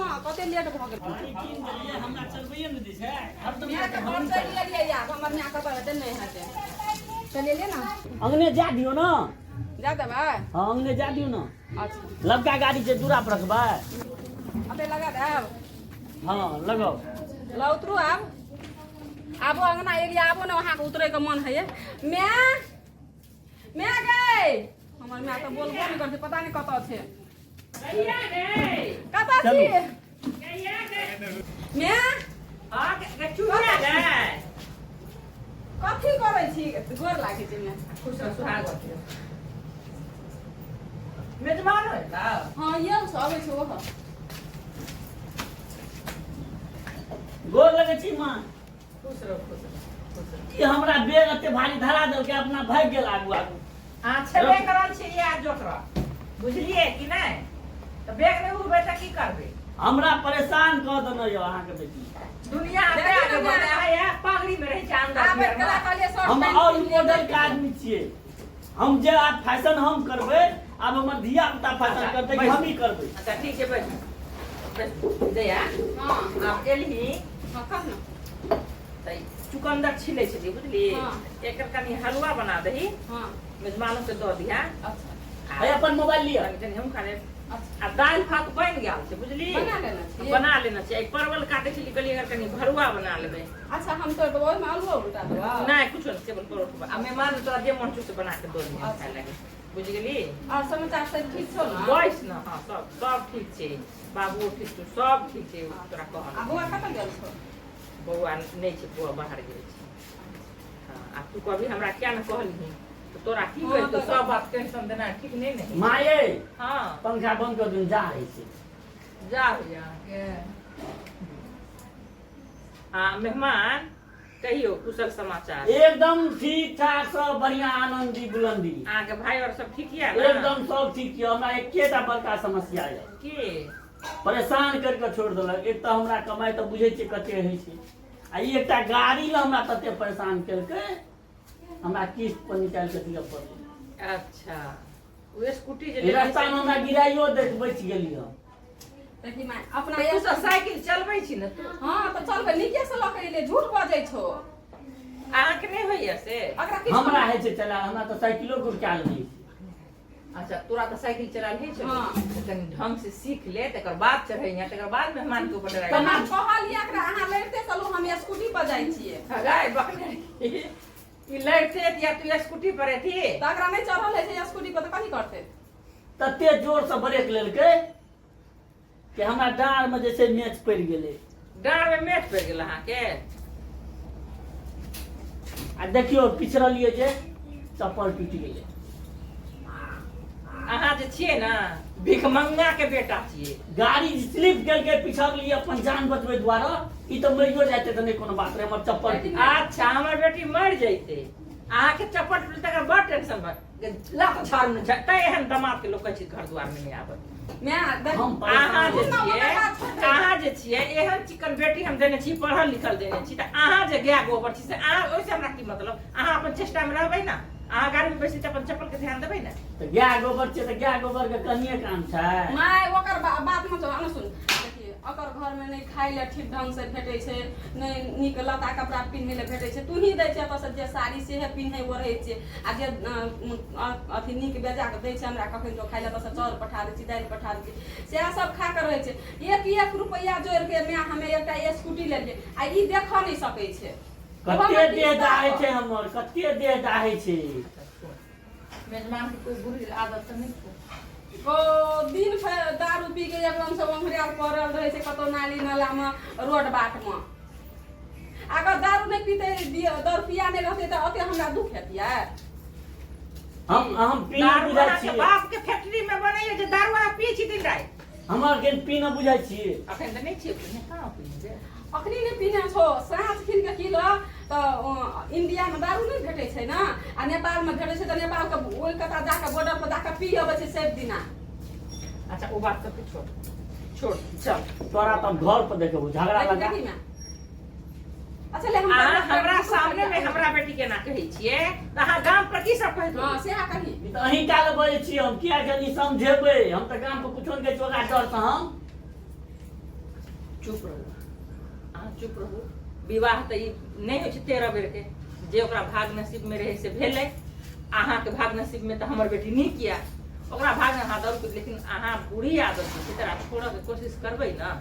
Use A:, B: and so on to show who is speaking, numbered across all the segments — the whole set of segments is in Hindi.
A: हां कते लेट भ गेल
B: पानी पीन देलिए हमरा चलबैए न दै छै हरदम
A: मैं तो घर से ले लिया हमर में का पता नहीं है चले ले ना
B: अंगने जा दियो ना
A: जा देबै
B: हां अंगने जा दियो ना
A: अच्छा
B: लबका गाड़ी से दूरा पर रखबै
A: अबे लगा देब
B: हां लगाओ
A: ला उतरू आबो अंगना एरिया आबो ना वहां के उतरे के मन है मैं गई हमर मैं तो बोलबो नहीं करते पता नहीं कत छे गैया गई कत छी गैया गई मैं हां के चुरा गई कथी करै छी गोर लागे छै मैं खुश सुहागत मेजबान है का हां ये सब छै ओह
B: गोर लगे छी मां
A: खुश रहो
B: ई हमरा बेग एते भारी धरा देल के अपना भाग गेल आगू आगू
A: हां छेबे करल छी या जोकरा बुझलिए कि नहीं त बेग नहीं उठबै त की करबे
B: हमरा परेशान क देने यो अहाँ के बेटी
A: दुनिया आगे बढ़ा है पगड़ी में रहे छै अंदर
B: हम और मॉडल के आदमी छियै हम जे आज फैशन हम करबै अब हमर धिया पुता फैशन करतै कि हम ही करबै
A: अच्छा ठीक है बैठ जया हां आप एलही हां कह ना तै चुकंदर छिलै छै बुझली एकर कनी हलवा बना दही हां मेजबानों के दो दिया अच्छा
B: है अपन मोबाइल लिया
A: तनी हम खाने आ दाल भात बन गेल छै बुझली बना लेना छै एक परवल काटे छी कहलिए अगर कनी भरुआ बना लेबै अच्छा हम तो ओइ में आलू उल्टा देबा नहीं कुछ नहीं केवल परोठा आ मेहमान तोरा जे मन छौ से बना के दो दिया खाए लागे बुझ गेली और समाचार सब ठीक छौ ना बस ना हां सब ठीक छै बाबू ठीक छौ सब ठीक छै तोरा कह आ बौआ कत गेल छौ बौआ नहीं छै बौआ बाहर गेल छै हां आ तू कभी हमरा क्या न कहलही तोरा की होय तो सब बात टेंशन देना ठीक नहीं नहीं
B: माये
A: हां
B: पंखा बंद कर दूं जा है से
A: जा भैया के हां मेहमान कहियो कुशल समाचार
B: एकदम ठीक ठाक सब बढ़िया आनंदी बुलंदी
A: अहाँ के भाई और सब ठीक है ना
B: एकदम सब ठीक है हमरा एकेटा बड़का समस्या है
A: की
B: परेशान करके छोड़ देलक एक तो हमरा कमाई तो बुझे छै कते है छै आ एकटा गाड़ी ल हमरा तते परेशान केलकै हमरा किस्त पर निकाल के दिया पड़लै
A: अच्छा वो स्कूटी जे
B: रास्ता में हमरा गिराइयो देख बच गेली हम
A: देखी माय अपना एक तो साइकिल चलबै छी न तू हां तो चलबै नीके से लकै ले झूठ बजै छो अहाँ के नहीं होइया से
B: हमरा है छै चला हमरा तो साइकिलो गुरका लै
A: अच्छा तोरा तो साइकिल चलाल है छ तनी ढंग से सीख ले तकर बाद चढ़ैया तकर बाद मेहमान के ऊपर ड्राइव हम कहलिया एकरा अहाँ लड़ते चलू हम स्कूटी पर जाई छियै गाय बकने ई लड़ते या तू स्कूटी पर थी त एकरा नहीं चढ़ल है से स्कूटी पर त कथि करते
B: तते जोर से ब्रेक लेलकै कि हमरा डाँड़ में जैसे मैच पड़ गेलै
A: डाँड़ में मैच पड़ गेल अहाँ के
B: आ देखियो पिछड़लिए जे चप्पल टूट गेलै
A: अहाँ जे छियै ना भिखमंगा के बेटा छियै
B: गाड़ी स्लिप केलकै पिछड़लिए अपन जान बचबै दुआरे ई तो मरियो जाते त नहीं कोनो बात रे हमर चप्पल
A: अच्छा हमर बेटी मर जइते अहाँ के चप्पल टूटल तकर बड़ टेंशन बा लाख झाड़ में जतै एहन दमाद के लोग कहै छै घर दुआर में नहीं आबै अहाँ जे छियै एहन चिकन बेटी हम देने छी पढ़ल लिखल देने छी त अहाँ जे गाय गोबर छी से अहाँ ओइसे हमरा की मतलब अहाँ अपन चेष्टा में रहबै ना अहाँ गाड़ी में बैसी त अपन चप्पल के ध्यान देबै ना
B: त गाय गोबर छै त गाय गोबर के कनिए काम छै
A: माय ओकर बात मत आना सुन देखिए ओकर घर में नहीं खाइ ले ठीक ढंग से भेटै छै नहीं नीक लता कपड़ा पिन्है ले भेटै छै तू ही दै छै त जे साड़ी से है पिन्है ओढ़ै छै आ जे अथी नीक बेजा के दै छै हमरा कखन तो खाइ ले त चाउर पठा दै छी दालि पठा दै छी से सब खा के रहै छै एक रुपया जोड़ के मैं हमें एकटा स्कूटी लेलिए आ ई देख नहीं सकै छै
B: कते देह दाहै छै हमर कते देह दाहै छै
A: मेजबान के कोई बुरी आदत त नहीं छै ओ दिन भर दारू पी के एकदम से ओंघरिया पड़ल रहे छै कतो नाली नाला में रोड बाट में अगर दारू नहीं पीते दारू पिया नहीं रहते त अते हमरा दुख हेतिया
B: हम पीना बुझाय छी
A: बाप के फैक्ट्री में बनैयो जे दारू आ पी छी दिन रात
B: हमर के पीना बुझाय छी
A: अखन त नहीं छी कहां पीने अखनी नहीं पीने छो साँझ खिन के किलो तो इंडिया में दारू नहीं भेटे छै ना आ नेपाल में भेटे छै त नेपाल के ओइ कता जाके बॉर्डर पर जाके पी अबै छै सब दिना अच्छा ओ बात सब छोड़ चल
B: तोरा त घर पर देखबो झगड़ा लगा
A: अच्छा ले हमरा सामने में हमरा बेटी के ना कहै छियै त अहाँ गांव पर की सब कहै हां से हा कही
B: त अहीं काल बोलै छी हम किया जनी समझेबै हम त गांव पर कुछो के चोगा डर त हम
A: चुप रहू अहाँ चुप रहू विवाह तऽ ई नहीं होइ छै 13 बेर के जे ओकरा भाग नसीब में रहे से भेलै अहाँ के भाग नसीब में तऽ हमर बेटी नीक यऽ ओकरा भाग में अहाँ दौड़ लेकिन अहाँ बुरी आदत छै तेकरा छोड़ऽ के कोशिश करबै ना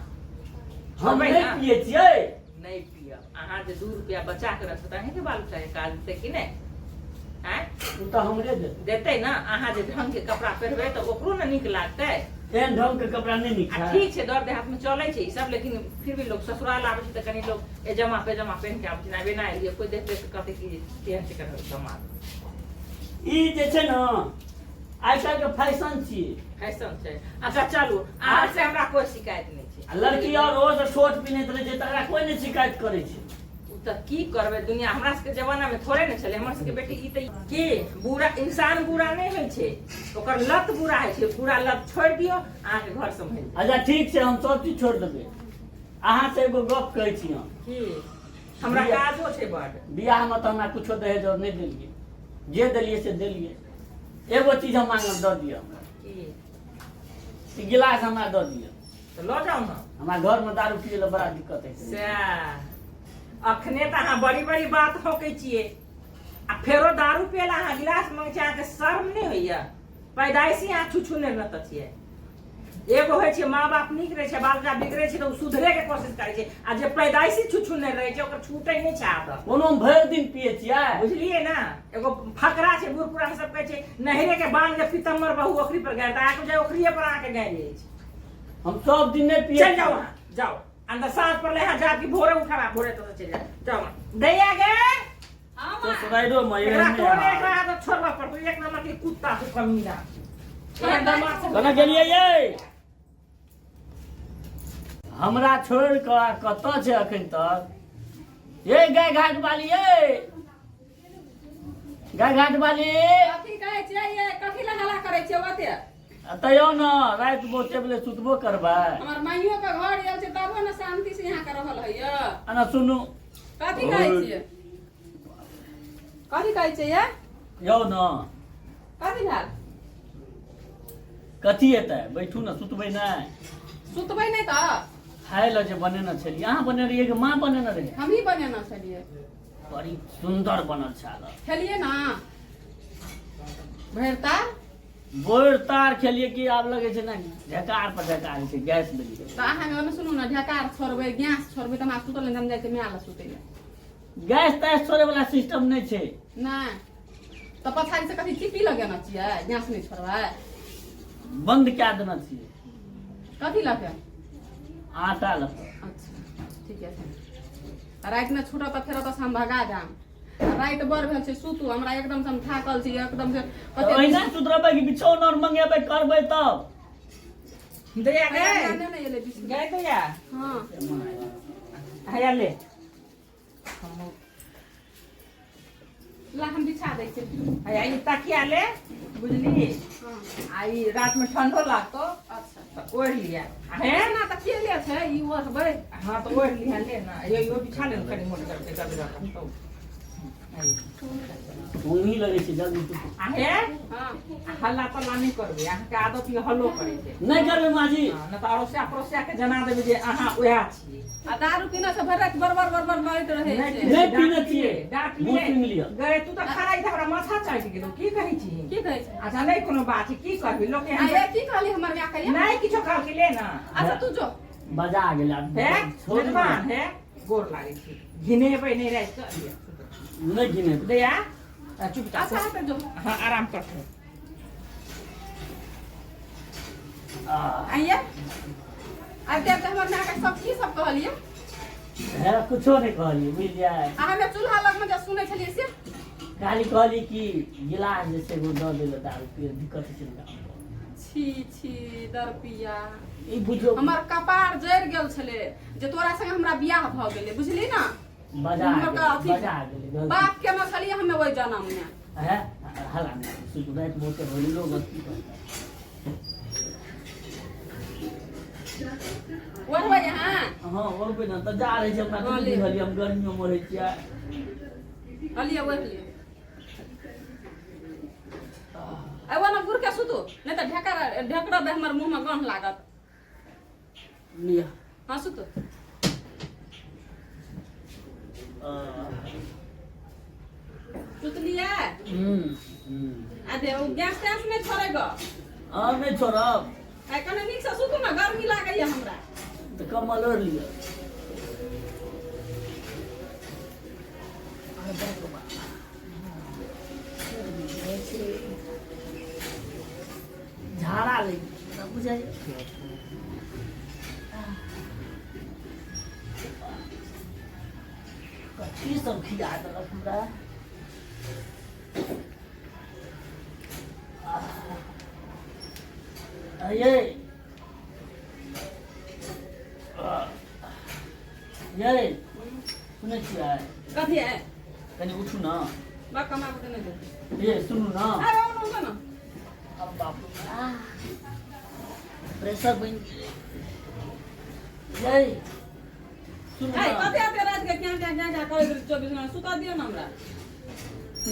B: हम नहीं पिए छियै
A: नहीं पियब अहाँ जे 2 रुपया बचा के रखबै तऽ अहीं के बाल बच्चा के काज देतै कि नहीं हैं
B: उ तऽ हमरे
A: देतै ना अहाँ जे ढंग के कपड़ा पहिरबै तऽ ओकरो ना नीक लागतै
B: एहन ढंग के कपड़ा नहीं नीक है
A: ठीक छै दौड़ देहात में चलै छै ई सब लेकिन फिर भी लोग ससुराल आबै छै तऽ कनी लोग एजमा पेजमा पहन के आबै छै ना बिना ये कोई देख देख के कहतै कि केहन छै ककर समाज
B: ई जे छै ना आइ काल्हि के फैशन छियै
A: फैशन छै अच्छा चलू अहाँ से हमरा कोई शिकायत नहीं छै
B: लड़की और ओ से छोट पिनैत रहे छै तकरा कोई नहीं शिकायत करे छै
A: तऽ की करबै दुनिया हमरा सबके जमाना में थोड़े ने छलै हमर सबके बेटी ई तऽ के बुरा इंसान बुरा नहीं होइ छै ओकर लत बुरा होइ छै पूरा लत छोड़ दियो अहाँ के घर संभल
B: अच्छा ठीक छै हम सब चीज छोड़ देबै अहाँ से एगो गप कहै छी हम
A: की हमरा काजो छै बड
B: बियाह में तऽ हमरा कुछो दहेज और नहीं देलियै जे देलियै से देलियै एगो चीज हम मांगब दऽ दिअ
A: की
B: ई गिलास हमरा दऽ दिअ
A: तऽ लऽ जाउ ना
B: हमरा घर में दारू पियै लए बड़ा दिक्कत होइ छै
A: सएह अखने तऽ अहाँ बड़ी बड़ी बात होकै छियै आ फेरो दारू पियै लए अहाँ गिलास मांगै छियै अहाँके शर्म नहीं होइया पैदाइशी अहाँ छुछु नहीं रहत छियै एगो होइ छै माँ बाप नीक रहै छै बाल बच्चा बिगड़ै छै तऽ ओ सुधरे के कोशिश करै छै आ जे पैदाइशी छुछु नहीं रहै छै ओकर छूटै नहीं छै आदत
B: कोनो भरि दिन पियै छियै
A: बुझलियै ना एगो फकरा छै बूढ़ पुरान सब कहै छै नहरे के बांध जे पितम्बर बहू ओकरी पर गाड़ि आके जाए ओकरिये पर आके गाड़ि जाइ छै
B: हम सब दिन नहीं पियै
A: चल जाओ वहाँ जाओ अंदर सांस पर ले जाके भोरे उठा भोरे तो चल जा जाओ दैया गे
B: तो सुनाइडो में
A: एकरा तोरे एकरा आदत छोड़बा पड़तो एक नंबर के कुत्ता से कमीना
B: कना गेलियै ये हमरा छोड़ के कत छै अखन तक ये गाय घाट वाली ये गाय घाट वाली
A: कथी कहै छै ये कथी ला हल्ला करै छै ओते
B: तैयो न रात बोते बले सुतबो करबै
A: हमर माइयो के घर आयल छै तबो न शांति से यहाँ के रहल है य
B: अना सुनू
A: कथी कहै छियै कथी कहै छै ये
B: यौ न
A: कथी भेल
B: कथी हेतै बैठू न सुतबै नहि
A: सुतबै नहीं त
B: खाए ल जे बनेने छलियै अहाँ बने रहियै कि माँ बनेने रहियै
A: हम ही बनेना छलिए
B: बड़ी सुंदर बनल छल
A: खेलिए ना भरता
B: बोर तार खेलिए कि आब लगे छै ना ढेकार पर ढेकार छै गैस देलिए
A: त अहाँ ने सुनू ना ढेकार छोड़बै गैस छोड़बै त हमरा सुतल हम जाय छै मेला सुतै
B: गैस तैस छोड़े वाला सिस्टम नहीं छै
A: नहीं त पछाड़ी से कथी चिपी लगेना छियै गैस नहीं छोड़बै
B: बंद क्या देना चाहिए
A: कथी लगे
B: आटा ल
A: अच्छा ठीक है रात में छूटो त फेर त हम भगा जाम रात बर भेल छै सुतू हमरा एकदम से हम थाकल छी एकदम से
B: ओहिना सुतरबै कि बिछौन और मंगेबै करबै तब
A: दैया गए गए दैया हां हैया ले ला हम बिछा दै छी हैया ई तकिया ले बुझली हां आई रात में ठंडो लागतो अच्छा त ओढ़ लिया है ना तकिया ले छै ई ओढ़बै हां त ओढ़ लिया ले ना यो बिछा ले कनी मोट करके गदरा तो
B: उंगली लगे छै जल्दी तू
A: आहे हां हल्ला पल्ला नहीं करबे अहाँ के आदत ये हल्लो करे छै
B: नहीं करबे माजी
A: हां न त अरोसिया परोसिया के जना देबे जे अहाँ ओया छी आ दारू पीना से भरत बरबर बरबर मारत रहे छै
B: नहीं पीना चाहिए
A: डांट
B: मुंह सुन लिया
A: गए तू त खड़ा इधर हमरा माथा चढ़ गेलो की कहै छी की कहै छै अच्छा नहीं कोनो बात छै की करबी लोग एहन आ की कहली हमर म्या कहिया नहीं किछो कहल के ले ना अच्छा तू जो
B: बजा गेला
A: है छोड़बान है गोर लागे छी घिनेबै नहीं रह के
B: नहीं गिने
A: दैया चुपचाप अच्छा पे जो हां आराम कर आइए आते तो हमर ना के सब की सब कहलिए
B: है कुछो नहीं कहली बुझ जाए
A: हमें चूल्हा लग में जो सुनै छलिए से
B: खाली कहली कि गिलास जैसे वो दऽ देले दारू पिए दिक्कत छै ना
A: छी छी दरपिया
B: ई बुझो
A: हमर कपार जरि गेल छले जे तोरा संग हमरा बियाह भ गेलै बुझली ना
B: बजा गेले
A: बाप के न छलिए हमें ओइ जन्म में
B: है हला में सुत रात मोटे भइल लोग की
A: ओरबै यहाँ
B: हां ओरबै न त जा रहे छै अपना दिल्ली हली हम गर्मियों में रहे छियै
A: हलिए ओरलिए आई वाला गुर के सुतू नहीं त ढेकरा बे हमर मुंह में गंध लागत
B: लिया
A: हां सुतू सुतलिए अरे वो गैस टैंस नहीं छोड़ेगा
B: नहीं छोड़ब
A: निक से सुतू ना गर्मी लागैए हमरा
B: तो कम्बल ओढ़ लिअ झाड़ा ले बुझाइ कथी सब खिया देलक हमरा ये सुनै छियै
A: कथी है
B: कनी उठू ना
A: बा कमा के नहीं दे
B: ये सुनू ना
A: अरे उठो ना
B: अब बाप प्रेशर बन ये सुनू
A: ए
B: ना
A: कथी आते रात के क्या करे 24 घंटा सुता दियो ना हमरा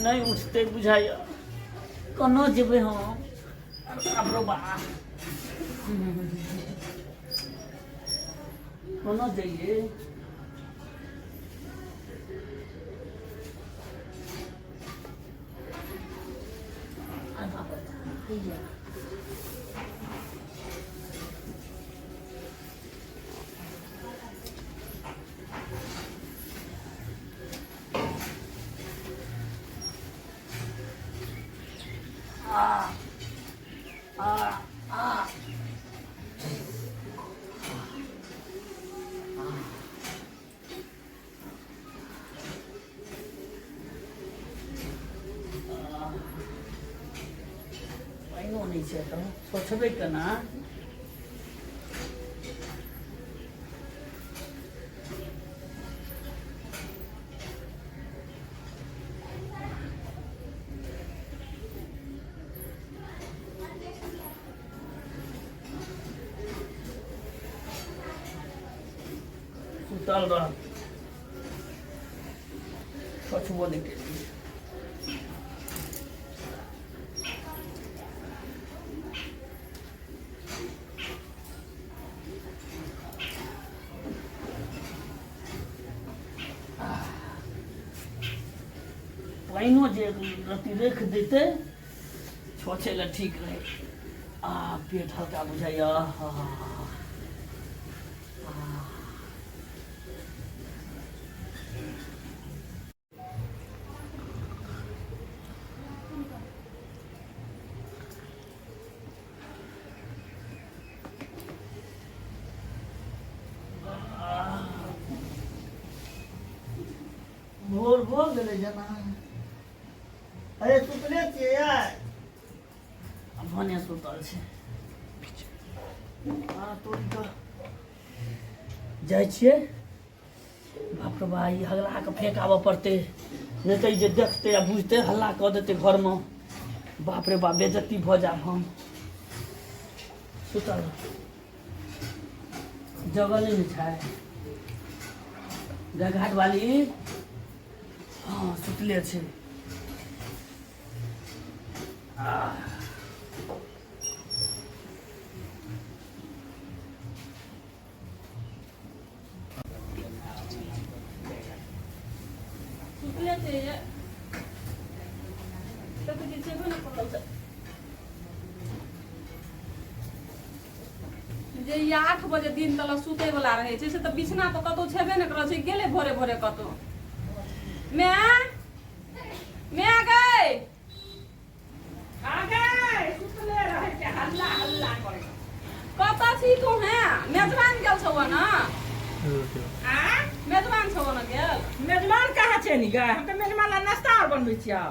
B: नहीं उठते बुझाइए कनो जेबै हम अब बा कनो जाइए नहीं छै तो सोचबे केना सुतल रह सोचबो नहीं केलियै पाइनो जे रति रख देते छोछे ला ठीक रहे पेट हल्का बुझाइया भोर भोर गेलै जना अरे सुतले छियै यार भने सुतल छै तोरी कऽ जाइ छियै बाप रे बा ई हगला के फेंक आबऽ पड़तै नहि तऽ जे देखतै आ बुझतै हल्ला कऽ देतै घरमे बाप रे बा बेइज्जती भऽ जायब हम सुतल जगले नहि छै घाट वाली हाँ सुतले छै
A: सुतले छै तो कुछ छेबे न करल छै जे 8 बजे दिन तक सुते वाला रहे छै से तऽ बिछना तो कतौ छेबे न करल छै गेले भोरे भोरे कतौ मैं गई सुतले रहे के हल्ला हल्ला करे कतौ छी तू है मेजबान गेल छौ ना मेजबान छौ ना गेल मेजबान कहाँ छै नी गे हम तऽ मेजबान ला नाश्ता और बनबै छियै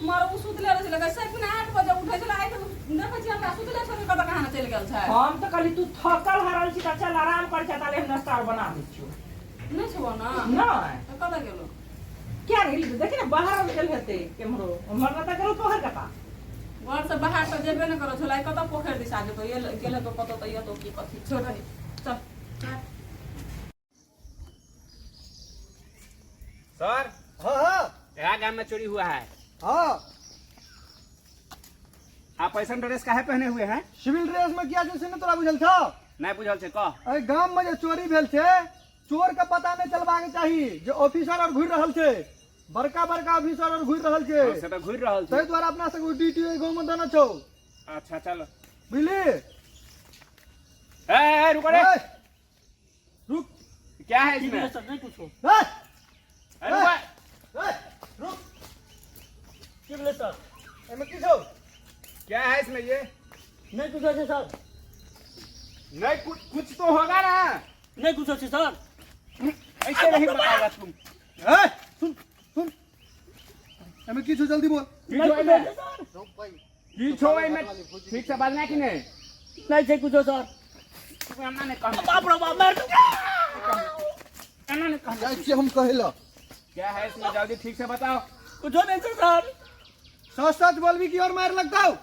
A: मर उ सुतले रहे लगे से पुने 8 बजे उठै छला आइ तऽ देखै छी हमरा सुतले छोड़ कतौ कहाँ चलि गेल छै हम तऽ कहली तू थकल हारल छी तऽ चल आराम कर छै ताले हम नाश्ता और बना दै छियो नै छौ ना नै तऽ कतौ गेलो क्या रही देखी ना बाहर निकल हेते केमरो मरना त गेलो पोखर कता घर से बाहर तो जेबे न करो छलाई कतौ पोखर दिशा जेतो ये गेले तो कतौ त ये तो की कथि छोड़ रे चल
C: सर
D: हाँ हाँ
C: यहाँ गांव में चोरी हुआ है
D: हाँ
C: आप ऐसा ड्रेस काहे पहने हुए हैं
D: सिविल ड्रेस में किया जैसे न तोरा बुझल छौ
C: नहीं बुझल छे कह
D: अरे गांव में जे चोरी भेल छे चोर के पता नहीं चलबाके चाहिए जो ऑफिसर और घुर रहल छे, बड़का बड़का ऑफिसर और घुर रहल छे,
C: से तो घुर रहल
D: तै द्वारा अपना सब ड्यूटी गांव में देना छौ।
C: अच्छा चलो
D: बुझली?
C: ए रुको रे,
D: रुक।
C: क्या है
B: ठीक
C: इसमें?
B: है सर, नहीं पूछो।
D: रुक।
B: ठीक है सर,
D: एमे की छौ?
C: क्या है इसमें ये?
B: नहीं कुछ अच्छे सर,
C: नहीं कुछ तो होगा ना,
B: नहीं कुछ अच्छे सर।
C: ऐसे नहीं बताओगा तुम।
D: सुन। एमे की छौ जल्दी बोल।
B: नहीं कुछ अच्छे सर,
C: की छो में ठीक से बाजना कि नहीं?
B: नहीं छै कुछ सर।
C: अन्ना ने कहा,
B: बाप रे बाप, मार दूंगा।
C: अन्ना ने कहा
D: जैसे हम कहला
C: क्या है इसमें, जल्दी ठीक से बताओ।
B: कुछ नहीं छै सर,
D: सच सच बोलबी की और मार लगता हो।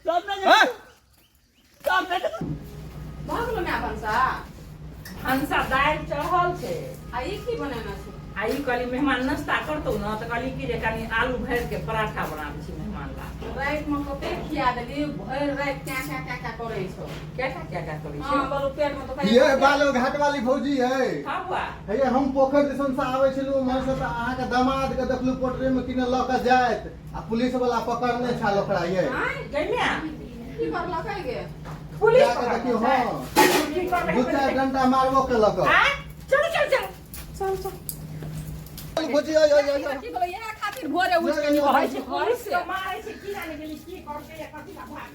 B: सब नहीं
D: हैं?
B: सब नहीं।
A: भागलो ना हंसा दाल चढ़ल छे
E: आई की बनाना छै?
A: आई कली मेहमान नाश्ता करतौ न त कली की जे कनी आलू भर के पराठा बना दै छी मेहमान ला।
E: रात में कते खिया देली, भर रात क्या करे छो?
A: क्या करी
E: हां
A: छै?
E: बोलो पेट में तो
D: ये बालो घाट वाली भौजी है।
A: हां बुआ
D: हे हम पोखर दिसन से आवे छलु, मन से अहाँ के दामाद के देखलु पोटरे में किने ल के जाइत आ पुलिस वाला पकड़ने छा लोकरा ये।
A: गैमिया
E: की कर लकै गे?
A: पुलिस
D: जाके देखियो। हां
A: की कर
D: दू चार डंडा मारबो के लक।
A: चल
D: भौजी
E: की बोलो ये खातिर भोरे उठ के
A: कहै छै
E: घर
A: पुलिस
E: से
A: के मारै छै की जाने गेली की करके या कथि ला भाग।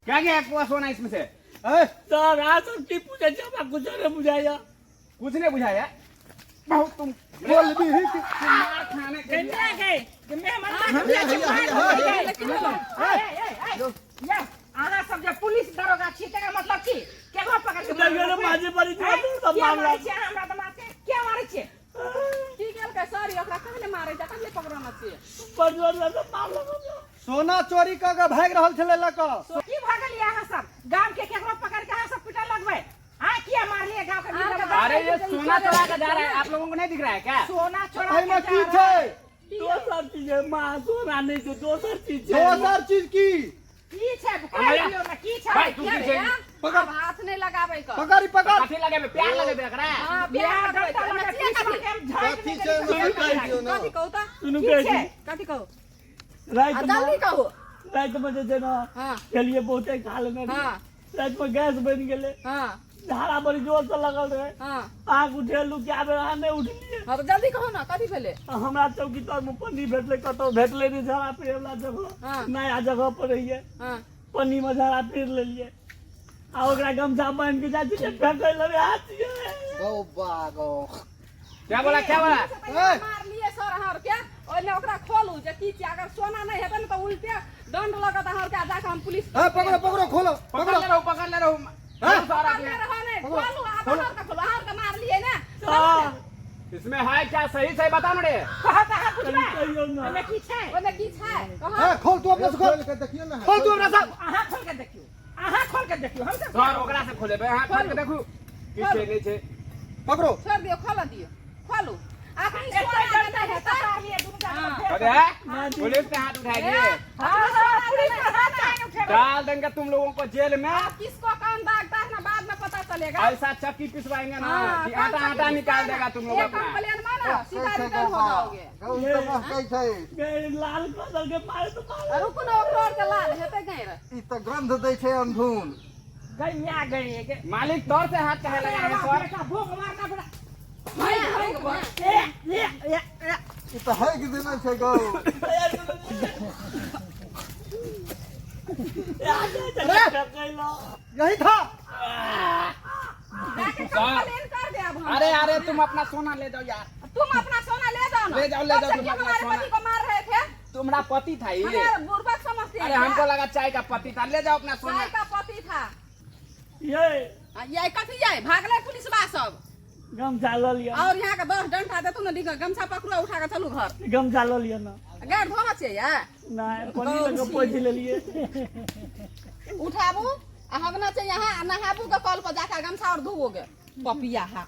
C: क्या क्या है सोना इसमें से?
D: ए
B: सर आज सब की पूछे छै, हमरा कुछ नहीं बुझाया।
C: कुछ नहीं बुझाया, बहुत तुम
D: बोल भी ही कि
C: मार खाने के लिए।
A: गैमिया गए कि मेहमान या आना सब जे पुलिस दरोगा छी तेरा मतलब की केकरा पकड़ के
B: लगे माजे पड़ी सब मामला।
A: हमरा त मारते क्या मारै छै?
E: की गेल के सर ओकरा कहले मारे जा कहले पकड़ना छै?
B: परजोर लगे मामला।
D: सोना चोरी क के भाग रहल छले लक।
A: की भागल यहाँ सब गांव के केकरा पकड़ के यहाँ सब पिटा लगबै? हां किया मार लिए गांव के लोग?
C: अरे ये सोना चोरा के जा रहा है, आप लोगों को नहीं दिख रहा है क्या?
A: सोना चोरा
D: एमे
A: के
D: की
A: जा रहा है।
D: छै?
B: दोसर चीज है, माँ सोना नहीं छै, दोसर चीज छै।
D: दोसर चीज की?
A: की छै पकड़ लियो ना की छै?
C: भाई तू की छै?
D: पकड़।
E: अब हाथ नहीं लगावे क।
D: पकड़ी पकड़।
C: काफी लगे में प्यार लगे में एकरा।
E: हां
A: बियाह
E: प्यार
A: डंडा
E: करबै
A: लगा
E: त
A: के
E: कथी
D: कथी छै में कह दियो ना।
E: कथी कहू त?
B: सुनू
A: की
B: कहै
A: छै?
B: छी,
E: कथी कहू?
B: रात
E: जल्दी
B: में
E: कहू।
B: रात में जे छै ना
E: हां
B: खेलिए बहुते काल में,
E: हां
B: रात में गैस बन गेले,
E: हां
B: धारा बड़ी जोर से लगल रहे,
E: हां
B: आग उठेलू क्या बेर अहाँ नहीं उठलिए।
E: हां तो जल्दी कहू ना कथी भेले?
B: हमरा चौकी तर में पन्नी भेटले, कतौ भेटले नहीं, झाड़ा पीरे वाला जगह
E: हाँ।
B: नया जगह पर रहिए,
E: हां
B: पन्नी में झाड़ा पीर लेलिए आ ओकरा गमछा बांध के जाती है फेंकै लगे हाथ।
D: गौ बागो।
C: क्या बोला क्या बोला?
E: मार लिए सर अहाँ क्या? ओने ओकरा खोलू जे की छै, अगर सोना नहीं हेतै न त उल्टे दंड लगत अहाँ के जाके हम पुलिस
D: ए पकड़ो पकड़ो खोलो
C: पकड़ ले रहो, पकड़ ले रहो। सारा
E: पकड़ने रहो ने खोलू आप अहाँ के खोलू अहाँ के मार लिए ना।
C: इसमें है क्या, सही सही बता ना रे।
A: कहता है कुछ ना
B: कहियो ना
A: ओमे की छै?
E: ओने की छै? कहा
D: ए खोल तू अपने से खोल के देखियो ना। खोल तू अपना से।
A: अहाँ खोल के देखियो, अहाँ खोल के देखियो, हम सब
C: सर ओकरा से खोले बे, हां खोल के देखू की छै नहीं छै।
D: पकड़ो।
E: छोड़ दियो, खोल दियो, खोलू अपनी
A: एक
E: सोना
A: डंडा
E: नहीं
A: है
E: हेतै।
A: तार लिए दुनु का
C: अरे पुलिस पे हाथ उठाएंगे,
A: हां पुलिस का हाथ नहीं उठेगा।
C: डाल देंगे तुम लोगों को जेल में।
E: आप किसको कौन दागता है ना बाद में पता चलेगा।
C: ऐसा चक्की पिसवाएंगे ना
E: हाँ,
C: कि आटा आटा निकाल देगा तुम लोग
E: एक
C: अपना।
E: कंप्लेन मारो सीधा रिटर्न हो जाओगे।
B: गए लाल कलर के मारे तो मारे।
E: रुकू ना ओकरो के लाल हेतै गैर।
D: ई त गंध दै छै अंधुन।
A: गैया गए के
C: मालिक तौर से हाथ कहे लगे हैं सर।
A: का भूख मारना पड़ा।
D: ई त है कि देना छै गौ। यही था।
E: जाके कंप्लेन कर दे अब हम।
C: अरे अरे तुम अपना सोना ले जाओ यार,
E: तुम अपना सोना ले जाओ ना।
C: ले जाओ, ले जाओ,
E: तब से
C: तुम
E: क्यों
C: अपना
E: हमारे
C: सोना।
E: पति को मार रहे थे?
C: तुम्हारा पति था ये।
E: हमें बुर्बक समझते हैं
C: अरे
E: क्या?
C: हमको लगा चाय का पति था, ले जाओ अपना सोना।
E: चाय का पति था।
B: ये
E: ये कथी जाए भागले पुलिस बा सब
B: गमछा ल लिया,
E: और यहाँ के 10 डंडा देतू ना दिखा गमछा पकड़ो उठा के चलू घर।
B: गमछा ल लिया ना,
E: गाड़ धोना चाहिए
B: नहीं पन्नी लगे पोछ ले लिए।
E: उठाबू आ हगना चाहिए यहाँ नहाबू के कल पर जाकर गमछा और धोओगे पपिया हा।